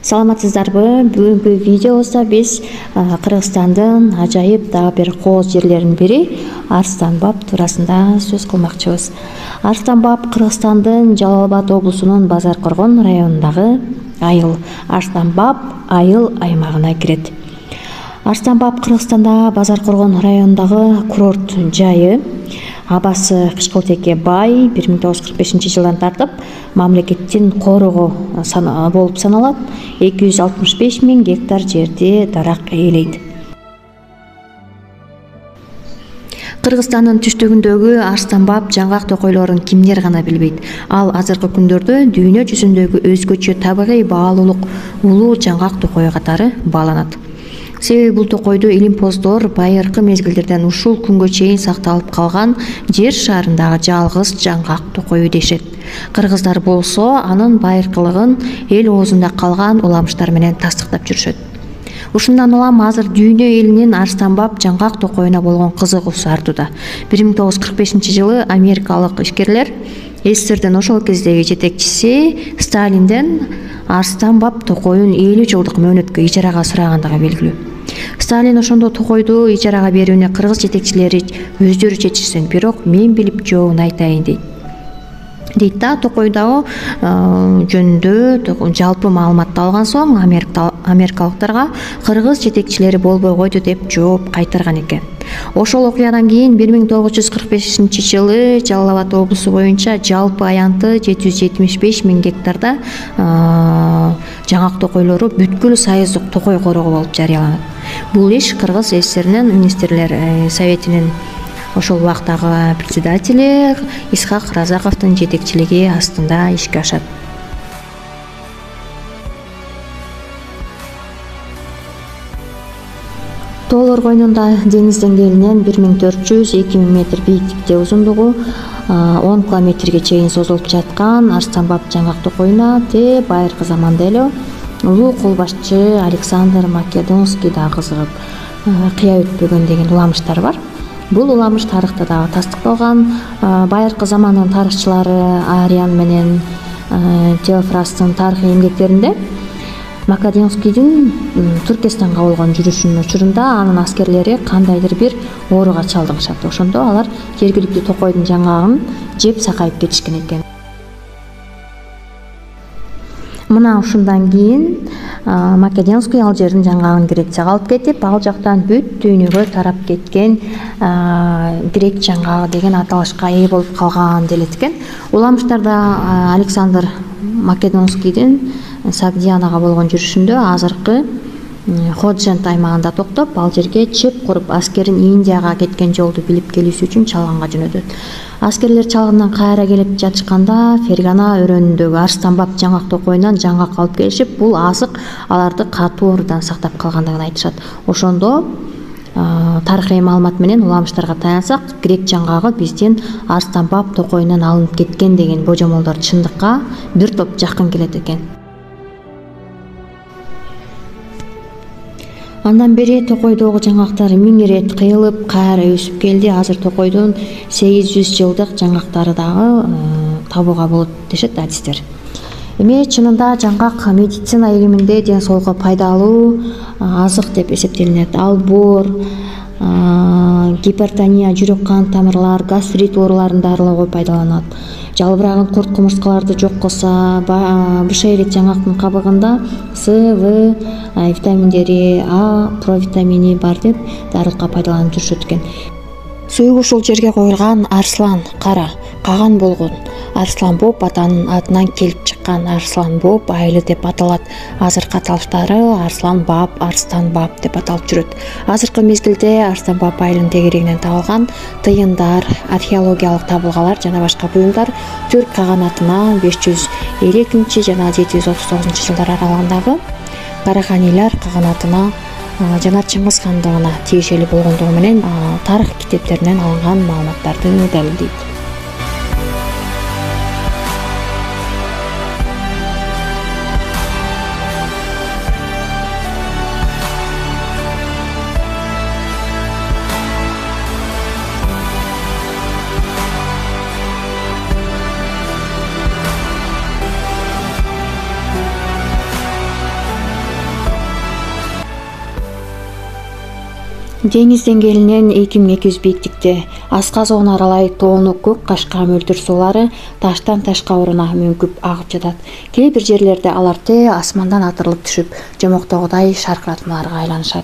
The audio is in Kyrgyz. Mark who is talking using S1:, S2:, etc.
S1: Саламатсыздарбы? Бүгүнкү видеобузда биз Кыргызстандын ажайып дагы бир кооз жерлеринин бири Арстан Баб туурасында сөз кылмакчыбыз. Арстан Баб Кыргызстандын Жалал Абад облусунун Базар Коргон районундагы айыл. Арстан Баб айыл аймагына кирет. Арстан Баб Кыргызстандагы Базар Коргон районундагы курорт жайы. Абасы Кышкылтекке бай 1945-жылдан тартып мамлекеттин корого болуп саналат. 265 000 гектар жерди дарак ээлейт. Кыргызстандын түштүгүндөгү Арстан Баб жаңгак токойлорун кимдер гана билбейт. Ал азыркы күндөрдө дүйнө жүзүндөгү өзгөчө табигый баалуулук улуу жаңгак токою катары бааланат. Себеби бул токойду илимпоздор байыркы мезгилдерден ушул күнгө чейин сакталып калган жер шарындагы жалгыз жаңгак токою дешет. Кыргыздар болсо анын байыркылыгын эл оозунда калган уламыштар менен тастыктап жүрүшөт. Ушундан улам азыр дүйнө элинин Арстан Баб жаңгак токоюна болгон кызыгуусу артууда. 1945-жылы америкалык ишкерлер СССРдин ошол кездеги жетекчиси Сталинден Арстан Баб токоюн 50 жылдык мөөнөткө ижарага сурагандыгы белгилүү. Сталин ошондо токойду ижарага берүүнү кыргыз жетекчилери өздөрү чечишсин, бирок мен билип жообун айтайын дейт да. Токойдагы жөнүндө жалпы маалыматты алган соң америкалыктарга кыргыз жетекчилери болбой койду деп жооп кайтарган экен. Ошол окуядан кийин 1945-жылы Жалал Абад облусу боюнча жалпы аянты 775 000 гектарда жаңгак токойлору бүткүл союздук токой корого болуп жарыяланат. Бул иш Кыргыз СССРнин министрлер советинин ошол убактагы председатели Исхак Разаковдун жетекчилиги астында ишке ашат. Тоолор койнунда деңиз деңгээлинен 1400-2000 метр бийиктикте, узундугу 10 километрге чейин созулуп жаткан Арстан Баб жаңгак токоюна байыркы заманда эле улуу кол башчы Александр Македонский да кызыгып кыя өтпөгөн деген уламыштар бар. Бул уламыш тарыхта дагы тастыкталган. Байыркы замандын тарыхчылары Ариан менен Теофрастын тарыхый эмгектеринде Македонскийдин Түркистанга болгон жүрүшүнүн учурунда анын аскерлери кандайдыр бир ооруга чалдыгышат. Ошондо алар жергиликтүү токойдун жаңгагын жеп сакайып кетишкен экен. Мына ушундан кийин Македонский ал жердин жаңгагын Грецияга алып кетип, ал жактан бүт дүйнөгө тарап кеткен грек жаңгагы деген аталышка ээ болуп калган делет экен. Уламыштарда Александр Македонскийдин Сагдианага болгон жүрүшүндө азыркы Ходжент аймагында токтоп, ал жерге чеп куруп, аскерин Индияга кеткен жолду билип келүүсү үчүн чалганга жөнөтөт. Аскерлер чалгындан кайра келип жатышканда Фергана өрөөнүндөгү Арстан Баб жаңгак токоюнан жаңгак алып келишип, бул азык аларды катуу оорудан сактап калгандыгын айтышат. Ошондо тарыхый маалымат менен уламыштарга таянсак, грек жаңгагы биздин Арстан Баб токоюнан алынып кеткен деген божомолдор чындыкка бир топ жакын келет экен. Андан бери токойдогу жаңгактар 1000 ирет кыйылып, кайра өсүп келди. Азыр токойдун 800 жылдык жаңгактары дагы табууга болот дешет адистер. Эми чынында жаңгак медицина илиминде ден соолукка пайдалуу азык деп эсептелинет. Ал боор, гипертония, жүрөк кан тамырлар, гастрит ооруларын дарылоого пайдаланат. Жалбыраган курт кумурскаларды жок кылса, бышейлик жаңгактын кабыгында С, В витаминдери, А провитамини бар деп дарылыкка пайдаланып жүрүшөт экен. Сөөгү ушул жерге коюлган Арслан кара, каган болгон. Арслан Боб атанын атынан келип чыккан. Арслан Боб айылы деп аталат. Азыркы аталыштары Арслан Баб, Арстан Баб деп аталып жүрөт. Азыркы мезгилде Арстан Баб айылынын тегерегинен табылган тыйындар, археологиялык табылгалар жана башка буюмдар Түрк каганатына 552 жана 739 жылдар аралыгындагы Караханилар каганатына жана Чыңгыз хандыгына тиешелүү болгондугу менен тарых китептеринен алынган маалыматтарды далилдейт. Деңиз деңгээлинен 2200 бийиктикте асказоон аралай тоону көк кашка мөлтүр суулары таштан ташка уруна мөңкүп агып жатат. Кээ бир жерлерде алар асмандан атырылып түшүп, жомоктогудай шаркыратмаларга айланышат.